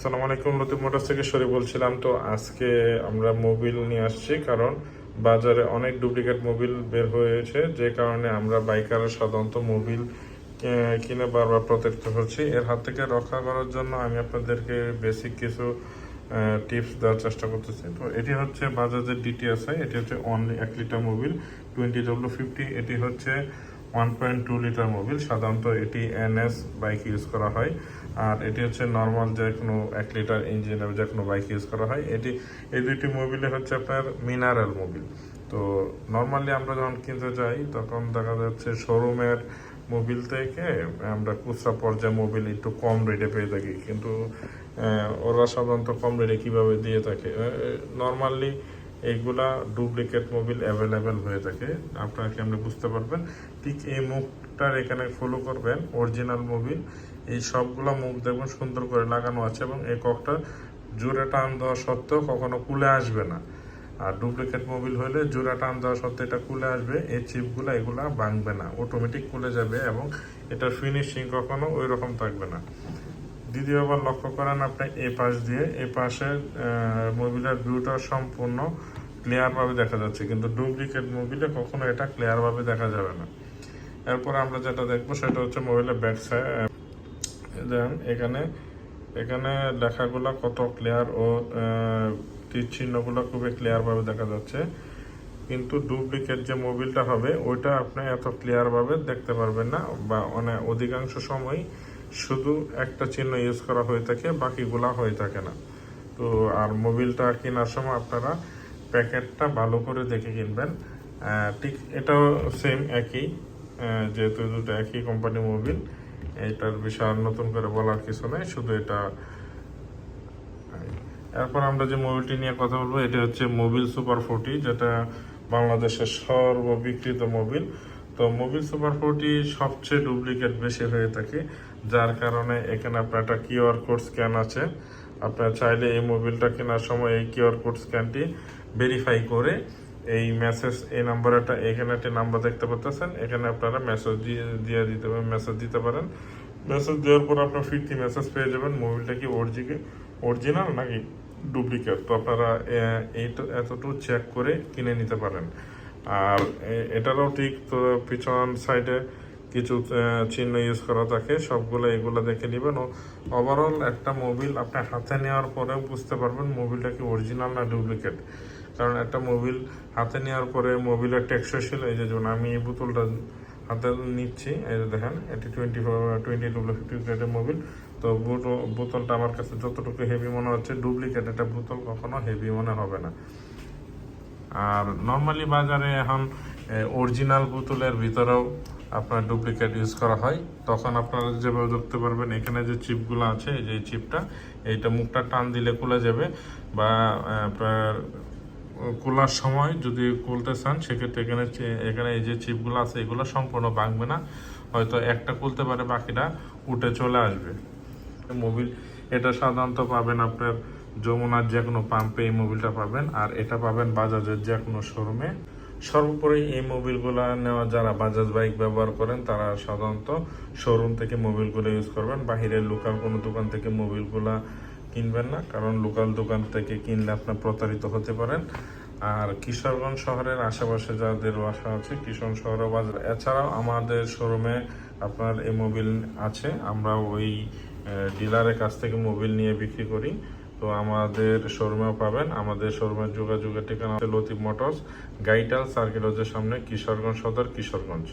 আসসালামু আলাইকুম, লতিফ মোটরস থেকে সরি বলছিলাম। তো আজকে আমরা মোবিল নিয়ে আসছি, কারণ বাজারে অনেক ডুপ্লিকেট মোবিল বের হয়েছে, যে কারণে আমরা বাইকাররা সাধারণত মোবিল কিনে বারবার প্রতারিত হচ্ছি। এর হাত থেকে রক্ষা করার জন্য আমি আপনাদেরকে বেসিক কিছু টিপস দেওয়ার চেষ্টা করতেছি। তো এটি হচ্ছে বাজাজের DTS-i, এটি হচ্ছে অনলি 1 লিটার মোবিল 20W50। এটি হচ্ছে 1.2 লিটার মোবিল। সাধারণত এটি NS বাইক ইউজ করা হয়, আর এটি হচ্ছে নর্মাল যে কোনো 1 লিটার ইঞ্জিনের যে কোনো বাইক ইউজ করা হয়। এই দুইটি মোবিলে হচ্ছে আপনার মিনারেল মোবিল। তো নর্মালি আমরা যখন কিনতে যাই তখন দেখা যাচ্ছে শোরুমের মোবিল থেকে আমরা খুচরা পর্যায়ে মোবিল একটু কম রেটে পেয়ে থাকি, কিন্তু ওরা সাধারণত কম রেটে কীভাবে দিয়ে থাকে, নর্মালি এইগুলা ডুপ্লিকেট মোবিল অ্যাভেলেবেল হয়ে থাকে। আপনারা কেমনে বুঝতে পারবেন? ঠিক এই মুখটার এখানে ফলো করবেন অরিজিনাল মোবিল, এই সবগুলা মুখ দেখবেন সুন্দর করে লাগানো আছে, এবং এই ককটা জোরে টান দেওয়া সত্ত্বেও কখনো খুলে আসবে না। আর ডুপ্লিকেট মোবিল হলে জোরে টান দেওয়া সত্ত্বেও এটা খুলে আসবে, এই চিপগুলো এগুলা ভাঙবে না, অটোমেটিক খুলে যাবে, এবং এটার ফিনিশিং কখনো ওই রকম থাকবে না। দ্বিতীয়বার লক্ষ্য করেন আপনি এই পাশ দিয়ে, এই পাশে মোবিলের ভিউটা সম্পূর্ণ ক্লিয়ারভাবে দেখা যাচ্ছে, কিন্তু ডুপ্লিকেট মোবিলে কখনো এটা ক্লিয়ারভাবে দেখা যাবে না। এরপর আমরা যেটা দেখবো সেটা হচ্ছে মোবাইলের ব্যাক সাইড। দেখেন এখানে লেখাগুলো কত ক্লিয়ার, ও তীর চিহ্নগুলো খুবই ক্লিয়ারভাবে দেখা যাচ্ছে, কিন্তু ডুপ্লিকেট যে মোবিলটা হবে ওইটা আপনি এত ক্লিয়ারভাবে দেখতে পারবেন না, বা অধিকাংশ সময় শুধু একটা চিহ্ন ইউজ করা হয়ে থাকে, বাকিগুলা হয়ে থাকে না। তো আর মোবিলটা কেনার সময় আপনারা প্যাকেটটা ভালো করে দেখে কিনবেন। ঠিক এটাও সেম একই, যেহেতু দুটো একই কোম্পানি মোবিল, এটার বিষয়ে নতুন করে বলার কিছু নেই, শুধু এটা। এরপর আমরা যে মোবিলটি নিয়ে কথা বলবো এটা হচ্ছে মোবিল সুপার 40, যেটা বাংলাদেশের সর্ববিক্রিত মোবিল। তো মোবিল সুপার 40 সবচেয়ে ডুপ্লিকেট বেশি হয়ে থাকে, যার কারণে এখানে আপনার একটা কিউআর কোড স্ক্যান আছে। আপনারা চাইলে এই মোবিলটা কেনার সময় এই কিউআর কোড স্ক্যানটি ভেরিফাই করে এই নাম্বারটা, এখানে একটা নাম্বার দেখতে পাচ্ছেন, এখানে আপনারা মেসেজ দিতে পারেন। মেসেজ দেওয়ার পর আপনার ফিরতি মেসেজ পেয়ে যাবেন মোবিলটা কি অরিজিনাল নাকি ডুপ্লিকেট। তো আপনারা এতটুকু চেক করে কিনে নিতে পারেন। আর এটারও ঠিক তো পিছন সাইডে কিছু চিহ্ন ইউজ করা থাকে, সবগুলো এগুলো দেখে নেবেন। ও ওভারঅল একটা মোবিল আপনি হাতে নেওয়ার পরেও বুঝতে পারবেন মোবিলটা কি অরিজিনাল না ডুপ্লিকেট। কারণ একটা মোবিল হাতে নেওয়ার পরে মোবিলের টেকসই, এই যে যেমন আমি এই বোতলটা হাতে নিচ্ছি, এই যে দেখেন এটি 20W50 গ্রেডের মোবিল। তো বোতলটা আমার কাছে যতটুকু হেভি মনে হচ্ছে, ডুপ্লিকেট একটা বোতল কখনো হেভি মনে হবে না। আর নর্মালি বাজারে এখন অরিজিনাল বোতলের ভিতরেও আপনার ডুপ্লিকেট ইউজ করা হয়। তখন আপনারা যেভাবে দেখতে পারবেন, এখানে যে চিপগুলো আছে, এই যে চিপটা, এইটা মুখটা টান দিলে খুলে যাবে, বা আপনার খোলার সময় যদি খুলতে চান সেক্ষেত্রে এখানে এই যে চিপগুলো আছে এগুলো সম্পূর্ণ ভাঙবে না, হয়তো একটা খুলতে পারে, বাকিটা উঠে চলে আসবে। মোবিল এটা সাধারণত পাবেন আপনার যমুনার যে কোনো পাম্পে এই মোবিলটা পাবেন, আর এটা পাবেন বাজাজের যে কোনো শোরুমে। সর্বোপরি এই মোবিলগুলো নেওয়া যারা বাজাজ বাইক ব্যবহার করেন তারা সাধারণত শোরুম থেকে মোবিলগুলো ইউজ করবেন, বাহিরের লোকাল কোনো দোকান থেকে মোবিলগুলা কিনবেন না, কারণ লোকাল দোকান থেকে কিনলে আপনার প্রতারিত হতে পারেন। আর কিশোরগঞ্জ শহরের আশেপাশে যাদের বাসা আছে, কিশোরগঞ্জ শহরের বাজার, এছাড়াও আমাদের শোরুমে আপনার এই মোবিল আছে, আমরা ওই ডিলারের কাছ থেকে মোবিল নিয়ে বিক্রি করি। তো আমাদের শোরুমেও পাবেন। আমাদের শোরুমের যোগাযোগের ঠিকানা হচ্ছে লতিফ মোটরস, গাইটাল সার্কিট হাউসের সামনে, কিশোরগঞ্জ সদর, কিশোরগঞ্জ।